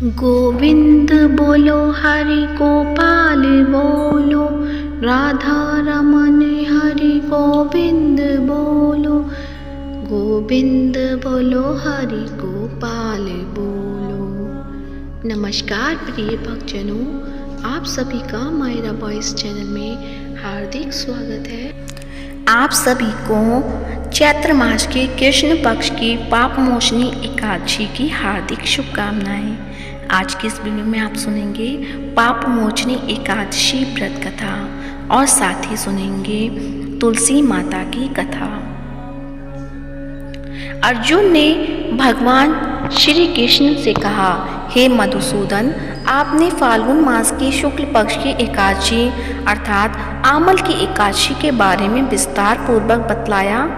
गोविंद बोलो हरि गोपाल बोलो, राधा रमन हरि गोविंद बोलो। गोविंद बोलो हरि गोपाल बोलो। नमस्कार प्रिय भक्तजनों, आप सभी का मायरा वॉइस चैनल में हार्दिक स्वागत है। आप सभी को चैत्र मास के कृष्ण पक्ष की पाप मोचनी एकादशी की हार्दिक शुभकामनाएं। आज की इस वीडियो में आप सुनेंगे पाप मोचनी एकादशी व्रत कथा और साथ ही सुनेंगे तुलसी माता की कथा। अर्जुन ने भगवान श्री कृष्ण से कहा, हे मधुसूदन, आपने फाल्गुन मास की शुक्ल पक्ष की एकादशी अर्थात आमल की एकादशी के बारे में विस्तार पूर्वक बतलाया।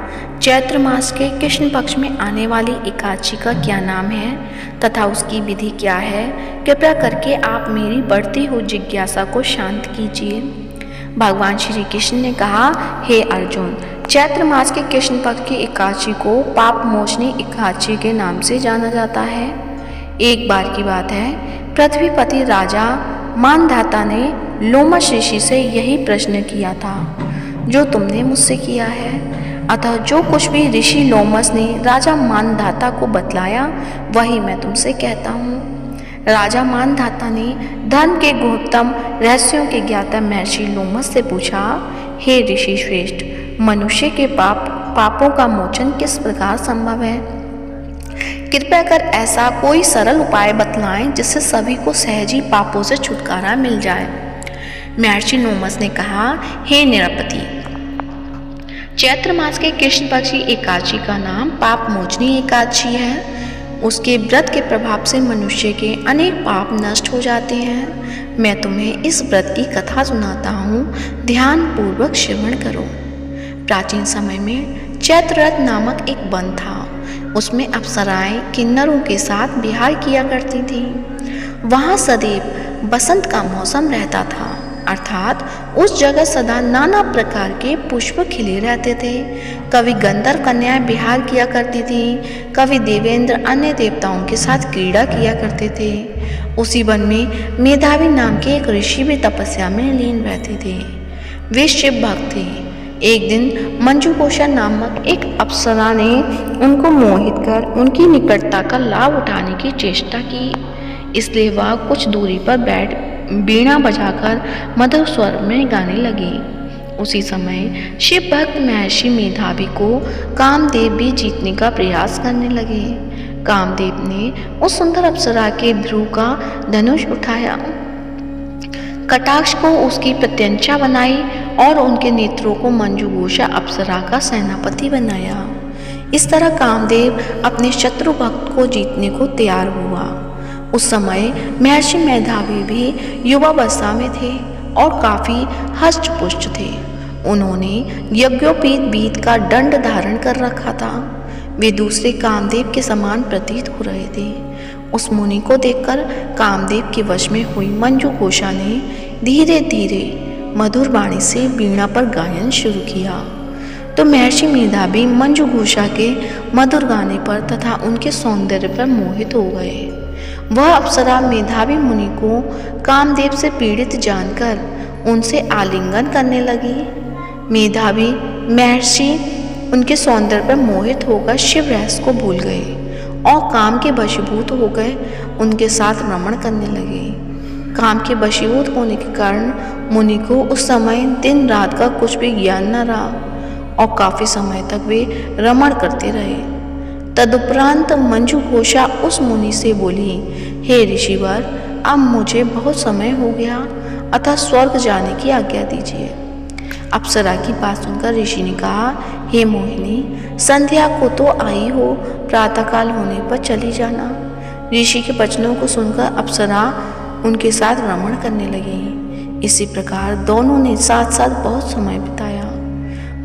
चैत्र मास के कृष्ण पक्ष में आने वाली एकादशी का क्या नाम है तथा उसकी विधि क्या है, कृपया करके आप मेरी बढ़ती हुई जिज्ञासा को शांत कीजिए। भगवान श्री कृष्ण ने कहा, हे अर्जुन, चैत्र मास के कृष्ण पक्ष की एकादशी को पाप मोचनी एकादशी के नाम से जाना जाता है। एक बार की बात है, पृथ्वीपति राजा मानधाता ने लोमश ऋषि से यही प्रश्न किया था जो तुमने मुझसे किया है। अतः जो कुछ भी ऋषि लोमश ने राजा मानधाता को बतलाया वही मैं तुमसे कहता हूँ। राजा मानधाता ने धर्म के गुप्तम रहस्यों के ज्ञाता महर्षि लोमश से पूछा, हे ऋषि श्रेष्ठ, मनुष्य के पापों का मोचन किस प्रकार संभव है? कृपया कर ऐसा कोई सरल उपाय बतलाएं जिससे सभी को सहज ही पापों से छुटकारा मिल जाए। महर्षि लोमश ने कहा, हे नृपति, चैत्र मास के कृष्ण पक्ष की एकादशी का नाम पाप मोचनी एकादशी है। उसके व्रत के प्रभाव से मनुष्य के अनेक पाप नष्ट हो जाते हैं। मैं तुम्हें इस व्रत की कथा सुनाता हूँ, ध्यान पूर्वक श्रवण करो। प्राचीन समय में चैत्ररथ नामक एक वन था। उसमें अप्सराएं किन्नरों के साथ विहार किया करती थीं। वहाँ सदैव बसंत का मौसम रहता था, अर्थात उस जगह सदा नाना प्रकार के पुष्प खिले रहते थे। कभी गंधर्व कन्याएं विहार किया करती थीं, कभी देवेंद्र अन्य देवताओं के साथ क्रीड़ा किया करते थे। उसी वन में मेधावी नाम के एक ऋषि भी तपस्या में लीन रहते थे। वे शिव भक्त थे। एक दिन मंजुकोषा नामक एक अप्सरा ने उनको मोहित कर उनकी निकटता का लाभ उठाने की चेष्टा की। इसलिए वह कुछ दूरी पर बैठ वीणा बजाकर मधुर स्वर में गाने लगी। उसी समय शिव भक्त महर्षि मेधावी को कामदेव भी जीतने का प्रयास करने लगे। कामदेव ने उस सुंदर अप्सरा के ध्रुव का धनुष उठाया, कटाक्ष को उसकी प्रत्यंचा बनाई और उनके नेत्रों को मंजुघोषा अप्सरा का सेनापति बनाया। इस तरह कामदेव अपने शत्रु भक्त को जीतने को तैयार हुआ। उस समय महर्षि मेधावी भी युवावस्था में थे और काफी हष्ट-पुष्ट थे। उन्होंने यज्ञोपवीत बीत का दंड धारण कर रखा था। वे दूसरे कामदेव के समान प्रतीत हो रहे थे। उस मुनि को देखकर कामदेव के वश में हुई मंजुघोषा ने धीरे धीरे मधुर वाणी से वीणा पर गायन शुरू किया। तो महर्षि मेधावी मंजुघोषा के मधुर गाने पर तथा उनके सौंदर्य पर मोहित हो गए। वह अप्सरा मेधावी मुनि को कामदेव से पीड़ित जानकर उनसे आलिंगन करने लगी। मेधावी महर्षि उनके सौंदर्य पर मोहित होकर शिव रहस्य को भूल गए और काम के वशीभूत हो गए उनके साथ रमण करने लगे। काम के वशीभूत होने के कारण मुनि को उस समय दिन रात का कुछ भी ज्ञान न रहा और काफी समय तक वे रमण करते रहे। तदुपरांत मंजुघोषा उस मुनि से बोली, हे ऋषिवर, अब मुझे बहुत समय हो गया, अतः स्वर्ग जाने की आज्ञा दीजिए। अप्सरा की बात सुनकर ऋषि ने कहा, हे मोहिनी, संध्या को तो आई हो, प्रातःकाल होने पर चली जाना। ऋषि के वचनों को सुनकर अप्सरा उनके साथ रमण करने लगी। इसी प्रकार दोनों ने साथ साथ बहुत समय बिताया।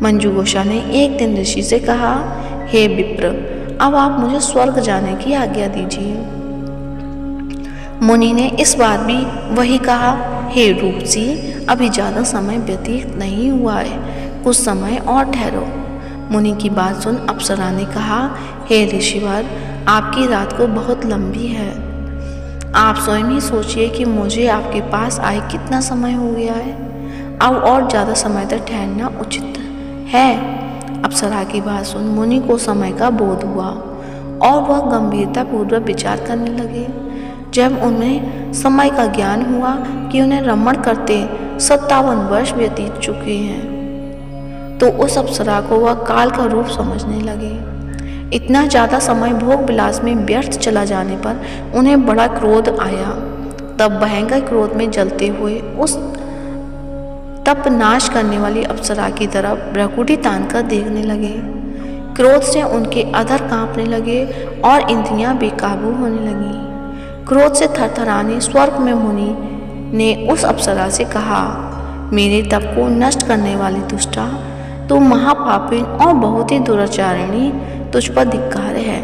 मंजुघोषा ने एक दिन ऋषि से कहा, हे विप्र, अब आप मुझे स्वर्ग जाने की आज्ञा दीजिए। मुनि ने इस बार भी वही कहा, हे रूपसी, अभी ज़्यादा समय व्यतीत नहीं हुआ है, कुछ समय और ठहरो। मुनि की बात सुन अप्सरा ने कहा, हे ऋषिवर, आपकी रात को बहुत लंबी है, आप स्वयं ही सोचिए कि मुझे आपके पास आए कितना समय हो गया है। अब और ज़्यादा समय तक ठहरना उचित है। अप्सरा की बात सुन मुनि को समय का बोध हुआ और वह गंभीरतापूर्वक विचार करने लगे। जब उन्हें समय का ज्ञान हुआ कि उन्हें रमण करते 57 वर्ष व्यतीत चुके हैं, तो उस अप्सरा को वह काल का रूप समझने लगे। इतना ज़्यादा समय भोग विलास में व्यर्थ चला जाने पर उन्हें बड़ा क्रोध आया। तब भयंकर क्रोध में जलते हुए उस तप नाश करने वाली अप्सरा की तरफ भ्रकुटी तान कर देखने लगे। क्रोध से उनके अधर कांपने लगे और इंद्रियां बेकाबू होने लगीं। क्रोध से थरथराने स्वर्ग में मुनि ने उस अप्सरा से कहा, मेरे तप को नष्ट करने वाली दुष्टा, तू महापापिन और बहुत ही दुराचारिणी, तुझ पर धिक्कार है।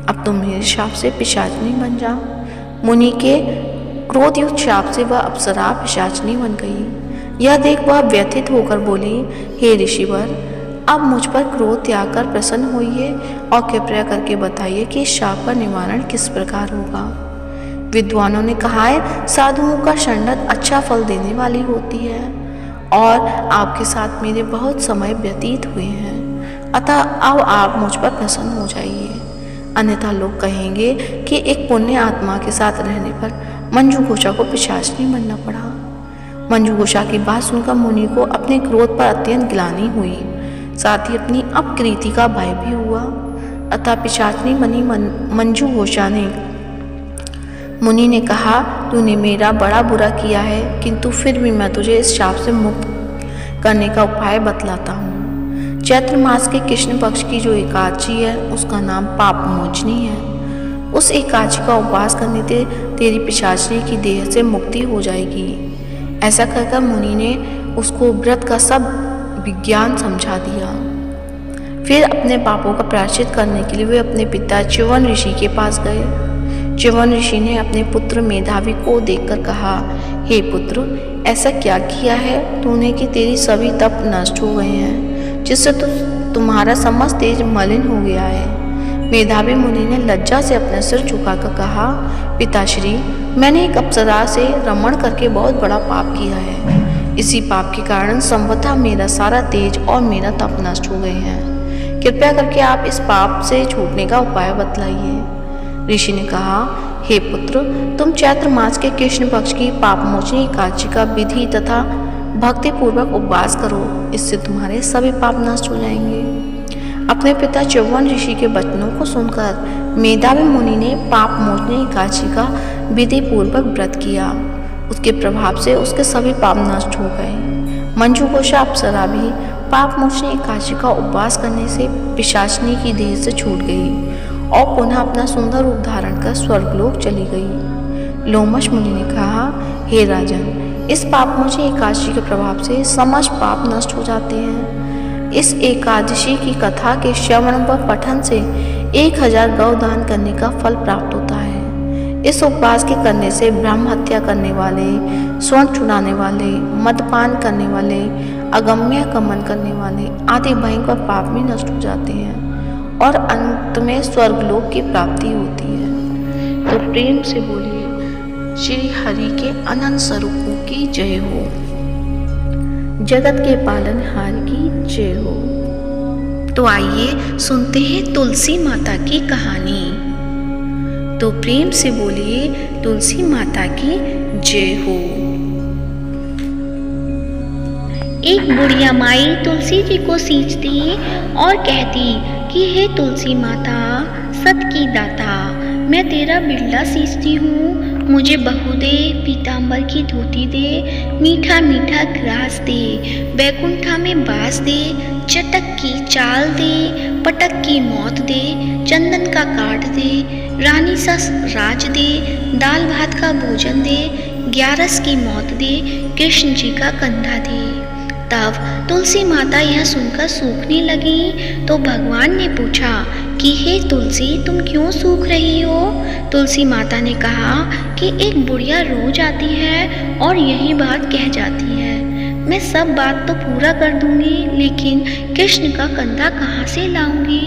अब तुम मेरे शाप से पिशाचनी बन जा। मुनि के क्रोधयुक्त शाप से वह अप्सरा पिशाचनी बन गई। यह देख वह व्यथित होकर बोली, हे ऋषिवर, अब मुझ पर क्रोध त्याग कर प्रसन्न होइए और कृपया करके बताइए कि इस शाप का निवारण किस प्रकार होगा। विद्वानों ने कहा है, साधुओं का शरणत अच्छा फल देने वाली होती है और आपके साथ मेरे बहुत समय व्यतीत हुए हैं, अतः अब आप मुझ पर प्रसन्न हो जाइए। अन्यथा लोग कहेंगे कि एक पुण्य आत्मा के साथ रहने पर मंजू घोषा को पिशाचनी बनना पड़ा। मंजू घोषा की बात सुनकर मुनि को अपने क्रोध पर अत्यंत ग्लानि हुई, साथ ही अपनी अपकीर्ति का भय भी हुआ। अतः पिशाचनी बनी मंजू घोषा ने मुनि ने कहा, तूने मेरा बड़ा बुरा किया है, किंतु फिर भी मैं तुझे इस शाप से मुक्त करने का उपाय बतलाता हूँ। चैत्र मास के कृष्ण पक्ष की जो एकादशी है उसका नाम पाप मोचनी है। उस एकादशी का उपवास करने से तेरी पिशाचनी की देह से मुक्ति हो जाएगी। ऐसा कहकर मुनि ने उसको व्रत का सब विज्ञान समझा दिया। फिर अपने पापों का प्रायश्चित करने के लिए वे अपने पिता च्यवन ऋषि के पास गए। च्यवन ऋषि ने अपने पुत्र मेधावी को देखकर कहा, हे पुत्र, ऐसा क्या किया है तूने कि तेरी सभी तप नष्ट हो गए हैं, जिससे तुम्हारा समस्त तेज मलिन हो गया है। मेधावी मुनि ने लज्जा से अपना सिर झुकाकर कहा, पिताश्री, मैंने एक अप्सरा से रमण करके बहुत बड़ा पाप किया है। इसी पाप के कारण संभवतः मेरा सारा तेज और मेरा तप नष्ट हो गए हैं। कृपया करके आप इस पाप से छूटने का उपाय बतलाइए। ऋषि ने कहा, हे पुत्र, तुम चैत्र मास के कृष्ण पक्ष की पाप मोचनी एकादशी का विधि तथा भक्ति पूर्वक उपवास करो, इससे तुम्हारे सभी पाप नष्ट हो जाएंगे। अपने पिता च्यवन ऋषि के वचनों को सुनकर मेधावी मुनि ने पाप मोचनी एकादशी का विधि पूर्वक व्रत किया। उसके प्रभाव से उसके सभी पाप नष्ट हो गए। मंजू घोषा अप्सरा भी पाप मोचनी एकादशी का उपवास करने से पिशाचनी की देह से छूट गई और पुनः अपना सुंदर रूप धारण कर स्वर्गलोक चली गई। लोमश मुनि ने कहा, हे राजन, इस पापमोचनी एकादशी के प्रभाव से समस्त पाप नष्ट हो जाते हैं। इस एकादशी की कथा के श्रवण व पठन से 1000 गौदान करने का फल प्राप्त होता है। इस उपवास के करने से ब्रह्म हत्या करने वाले, स्वर्ण चुराने वाले, मदपान करने वाले, अगम्य गमन करने वाले आदि भयंकर पाप भी नष्ट हो जाते हैं और अंत में स्वर्गलोक की प्राप्ति होती है। तो प्रेम से बोलिए श्री हरि के अनंत स्वरूपों की जय हो, जगत के पालनहार की जय हो। तो आइए सुनते हैं तुलसी माता की कहानी। तो प्रेम से बोलिए तुलसी माता की जय हो। एक बुढ़िया माई तुलसी जी को सींचती और कहती कि हे तुलसी माता, सत की दाता, मैं तेरा बिरला सींचती हूँ, मुझे बहू दे, पीताम्बर की धोती दे, मीठा मीठा ग्रास दे, बैकुंठा में वास दे, चटक की चाल दे, पटक की मौत दे, चंदन का काट दे, रानी सा राज दे, दाल भात का भोजन दे, 11 की मौत दे, कृष्ण जी का कंधा दे। तब तुलसी माता यह सुनकर सूखने लगी तो भगवान ने पूछा कि हे तुलसी, तुम क्यों सूख रही हो? तुलसी माता ने कहा कि एक बुढ़िया रोज आती है और यही बात कह जाती है, मैं सब बात तो पूरा कर दूंगी, लेकिन कृष्ण का कंधा कहाँ से लाऊंगी?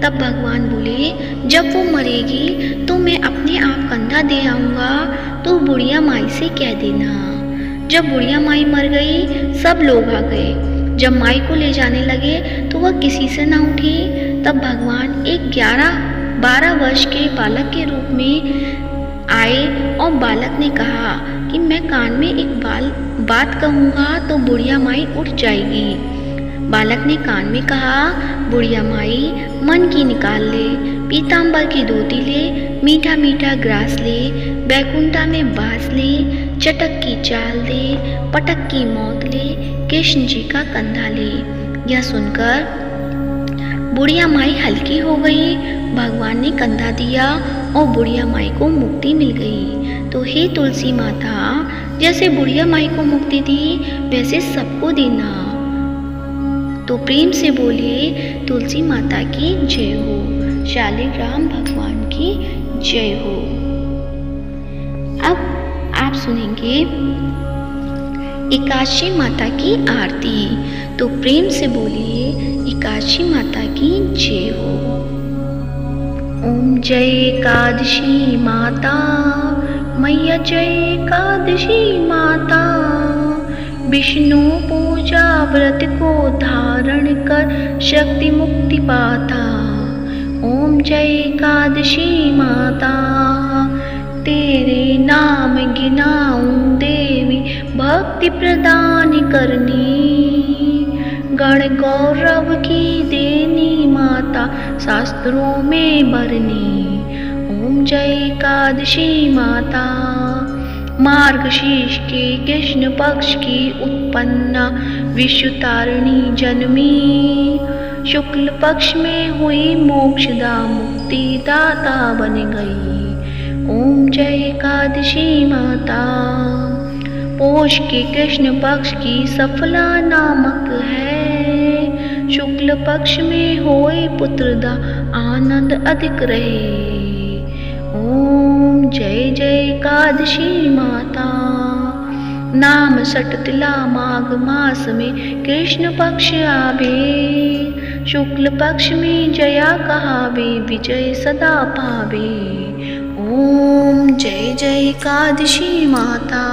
तब भगवान बोले, जब वो मरेगी तो मैं अपने आप कंधा दे आऊँगा, तो बुढ़िया माई से कह देना। जब बुढ़िया माई मर गई, सब लोग आ गए। जब माई को ले जाने लगे तो वह किसी से ना उठी। तब भगवान एक 11-12 वर्ष के बालक के रूप में आए और बालक ने कहा कि मैं कान में एक बात कहूँगा तो बुढ़िया माई उठ जाएगी। बालक ने कान में कहा, बुढ़िया माई मन की निकाल ले, पीताम्बर की धोती ले, मीठा मीठा ग्रास ले, बैकुंठा में बास ले, चटक की चाल दे, पटक की मौत ले, कृष्ण जी का कंधा ले। यह सुनकर बुढ़िया माई हल्की हो गई। भगवान ने कंधा दिया और बुढ़िया माई को मुक्ति मिल गई। तो हे तुलसी माता, जैसे बुढ़िया माई को मुक्ति दी वैसे सबको देना। तो प्रेम से बोलिए, तुलसी माता की जय हो, शालिग्राम भगवान की जय हो। अब आप सुनेंगे एकादशी माता की आरती। तो प्रेम से बोलिए, एकादशी माता की जय हो। ओम जय एकादशी माता, मैया जय एकादशी माता, विष्णु पूजा व्रत को धारण कर शक्ति मुक्ति पाता। ओम जय एकादशी माता, तेरे नाम गिनाऊं देवी, भक्ति प्रदान करनी, गण गौरव की देनी माता, शास्त्रों में बरनी। ओम जय एकादशी माता, मार्गशीर्ष के कृष्ण पक्ष की उत्पन्ना, विश्व तारिणी जन्मी, शुक्ल पक्ष में हुई मोक्षदा, मुक्ति दाता बन गई। ओम जय एकादशी माता, पोष के कृष्ण पक्ष की सफला नामक है, शुक्ल पक्ष में होए पुत्रदा, आनंद अधिक रहे। ओम जय जय एकादशी माता, नाम सटतिला माघ मास में कृष्ण पक्ष आवे, शुक्ल पक्ष में जया कहावे, विजय सदा पावे। ओम जय जय एकादशी माता,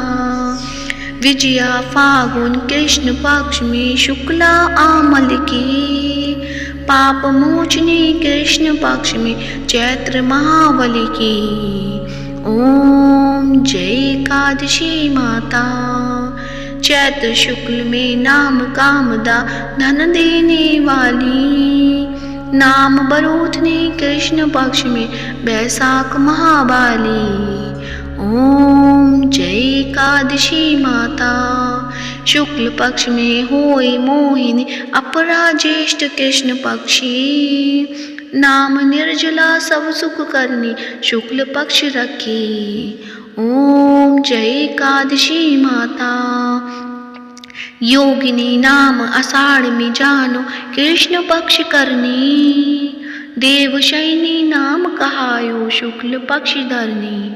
विजया फागुन कृष्ण पक्ष में शुक्ला आमल की, पाप मोचनी कृष्ण पक्ष में चैत्र महाबली की। ओम जय एकादशी माता, चैत्र शुक्ल में नाम कामदा, धन देने वाली, नाम बरोथनी कृष्ण पक्ष में बैसाख महाबाली। ओम जय एकादशी माता, शुक्ल पक्ष में होए मोहिनी, अपरा ज्येष्ठ कृष्ण पक्षी, नाम निर्जला सब सुख करनी, शुक्ल पक्ष रखी। ओम जय एकादशी माता, योगिनी नाम आषाढ़ में जानो, कृष्ण पक्ष करनी, देवशयनी नाम कहायो, शुक्ल पक्ष धरनी।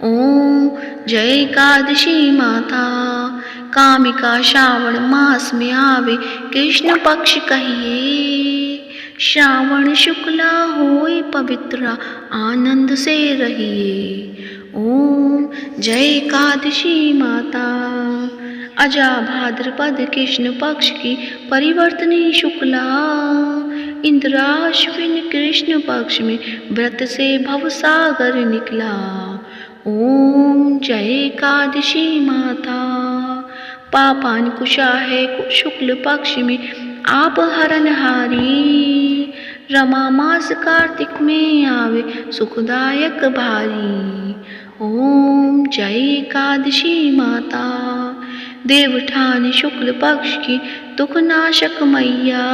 ओम जय एकादशी माता, कामिका श्रावण मास में आवे, कृष्ण पक्ष कहिए, श्रावण शुक्ला होए पवित्रा, आनंद से रहिए। ओम जय एकादशी माता, अजा भाद्रपद कृष्ण पक्ष की परिवर्तनी शुक्ला, इंद्राश्विन कृष्ण पक्ष में व्रत से भवसागर निकला। ओम जय एकादशी माता, पापांकुशा है शुक्ल पक्ष में आप हरनहारी, रमा मास कार्तिक में आवे, सुखदायक भारी। ओम जय एकादशी माता, देवठान शुक्ल पक्ष की दुख नाशक मैया,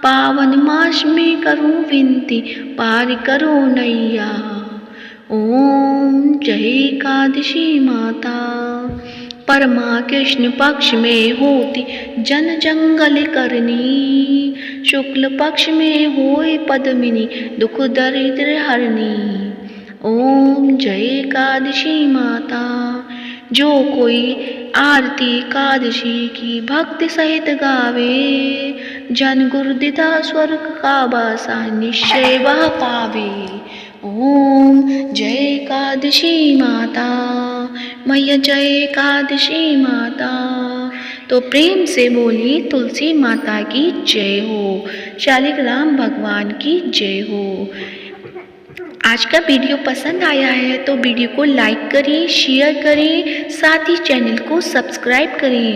पावन मास में करूं विनती, पार करो नैया। ओम जय एकादशी माता, परमा कृष्ण पक्ष में होती जन जंगल करनी, शुक्ल पक्ष में होए पद्मिनी, दुख दरिद्र हरनी। ओम जय एकादशी माता, जो कोई आरती एकादशी की भक्ति सहित गावे, जन गुरुदिता स्वर्ग का बासा निश्चय वह पावे। ओम जय एकादशी माता, मैया जय एकादशी माता। तो प्रेम से बोली तुलसी माता की जय हो, शालिग्राम भगवान की जय हो। आज का वीडियो पसंद आया है तो वीडियो को लाइक करें, शेयर करें, साथ ही चैनल को सब्सक्राइब करें।